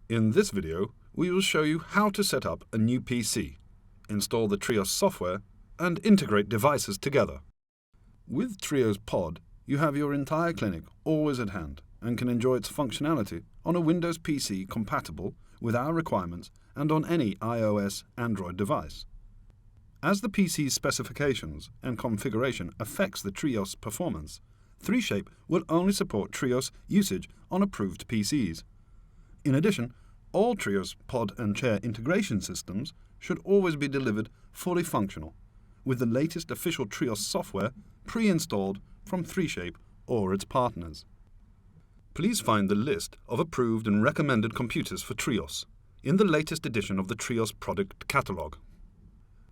In this video, we will show you how to set up a new PC, install the TRIOS software, and integrate devices together. With TRIOS Pod, you have your entire clinic always at hand and can enjoy its functionality on a Windows PC compatible with our requirements and on any iOS Android device. As the PC's specifications and configuration affects the TRIOS performance, 3Shape will only support TRIOS usage on approved PCs. In addition, all TRIOS pod and chair integration systems should always be delivered fully functional, with the latest official TRIOS software pre-installed from 3Shape or its partners. Please find the list of approved and recommended computers for TRIOS in the latest edition of the TRIOS product catalogue.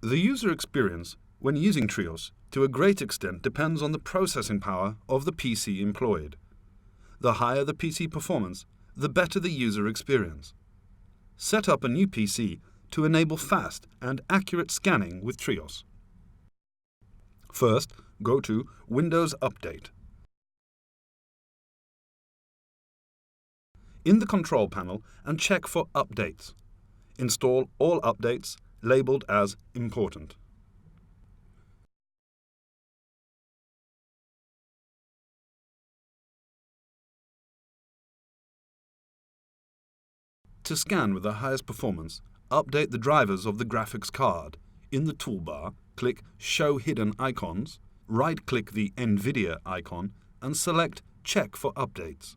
The user experience when using TRIOS to a great extent depends on the processing power of the PC employed. The higher the PC performance, the better the user experience. Set up a new PC to enable fast and accurate scanning with TRIOS. First, go to Windows Update. In the control panel and check for Updates. Install all updates labeled as Important. To scan with the highest performance, update the drivers of the graphics card. In the toolbar, click Show Hidden Icons, right-click the NVIDIA icon and select Check for Updates.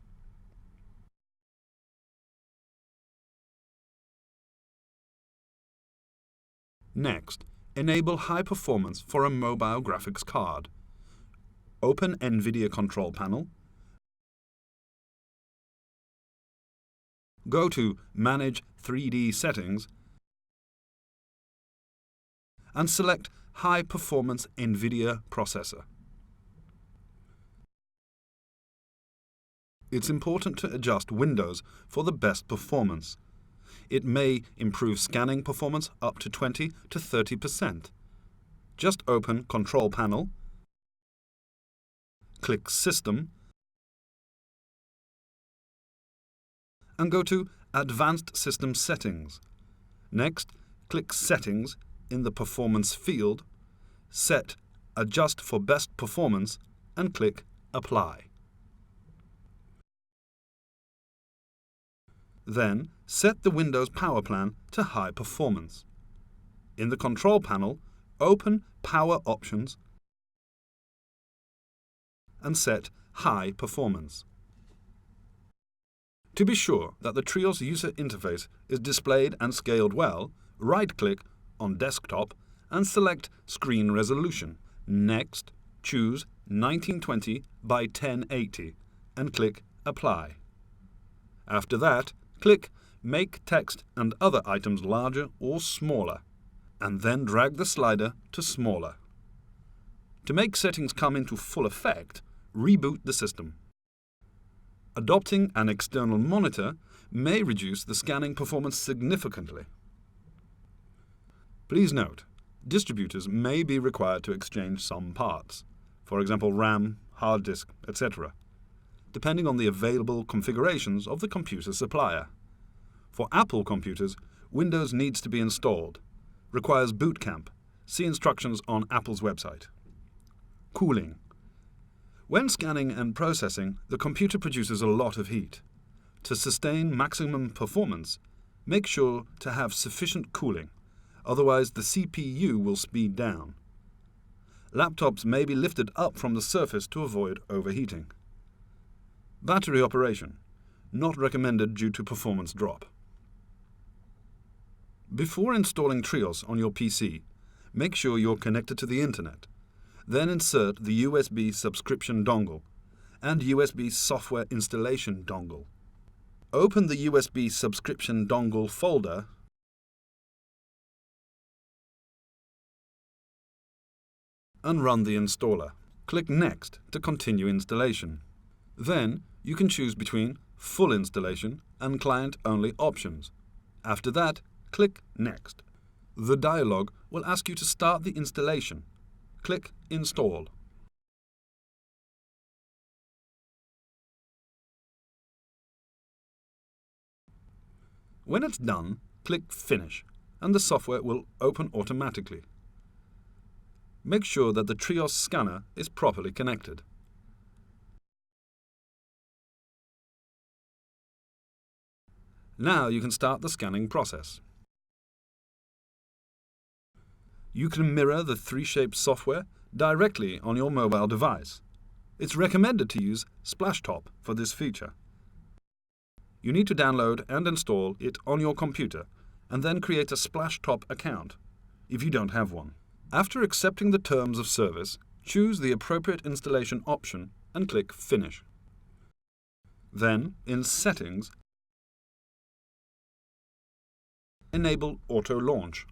Next, enable high performance for a mobile graphics card. Open NVIDIA Control Panel. Go to Manage 3D Settings and select High Performance NVIDIA Processor. It's important to adjust Windows for the best performance. It may improve scanning performance up to 20 to 30%. Just open Control Panel, click System, and go to Advanced System Settings. Next, click Settings in the Performance field, set Adjust for Best Performance, and click Apply. Then, set the Windows power plan to High Performance. In the Control Panel, open Power Options and set High Performance. To be sure that the TRIOS user interface is displayed and scaled well, right-click on Desktop and select Screen Resolution. Next, choose 1920 by 1080 and click Apply. After that, click Make Text and other items larger or smaller, and then drag the slider to Smaller. To make settings come into full effect, reboot the system. Adopting an external monitor may reduce the scanning performance significantly. Please note, distributors may be required to exchange some parts, for example RAM, hard disk, etc., depending on the available configurations of the computer supplier. For Apple computers, Windows needs to be installed. Requires boot camp. See instructions on Apple's website. Cooling. When scanning and processing, the computer produces a lot of heat. To sustain maximum performance, make sure to have sufficient cooling, otherwise the CPU will speed down. Laptops may be lifted up from the surface to avoid overheating. Battery operation. Not recommended due to performance drop. Before installing TRIOS on your PC, make sure you're connected to the Internet. Then insert the USB subscription dongle and USB software installation dongle. Open the USB subscription dongle folder and run the installer. Click Next to continue installation. Then you can choose between full installation and client-only options. After that, click Next. The dialog will ask you to start the installation. Click Install. When it's done, click Finish, and the software will open automatically. Make sure that the TRIOS scanner is properly connected. Now you can start the scanning process. You can mirror the 3Shape software directly on your mobile device. It's recommended to use Splashtop for this feature. You need to download and install it on your computer and then create a Splashtop account if you don't have one. After accepting the terms of service, choose the appropriate installation option and click Finish. Then, in Settings, enable Auto Launch.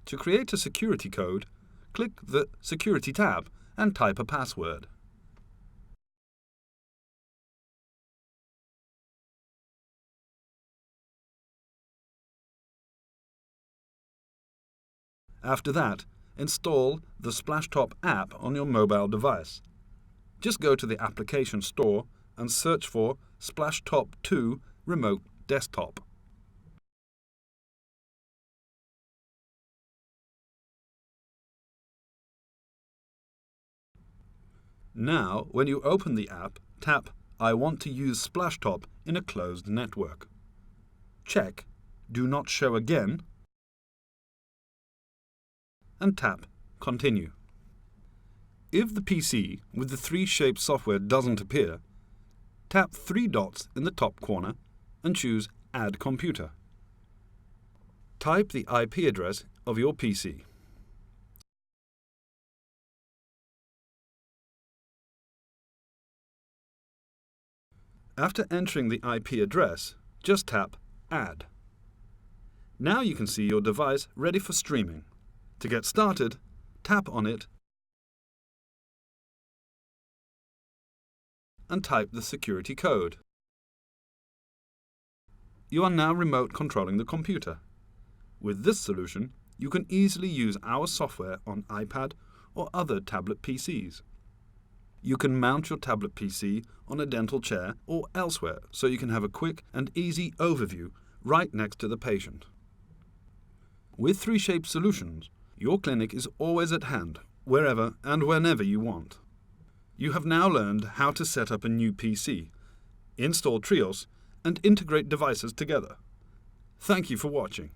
To create a security code, click the Security tab and type a password. After that, install the Splashtop app on your mobile device. Just go to the Application Store and search for Splashtop 2 Remote Desktop. Now, when you open the app, tap I want to use Splashtop in a closed network. Check Do Not Show Again and tap Continue. If the PC with the 3Shape software doesn't appear, tap 3 dots in the top corner and choose Add Computer. Type the IP address of your PC. After entering the IP address, just tap Add. Now you can see your device ready for streaming. To get started, tap on it and type the security code. You are now remote controlling the computer. With this solution, you can easily use our software on iPad or other tablet PCs. You can mount your tablet PC on a dental chair or elsewhere so you can have a quick and easy overview right next to the patient. With 3Shape solutions, your clinic is always at hand, wherever and whenever you want. You have now learned how to set up a new PC, install TRIOS, and integrate devices together. Thank you for watching.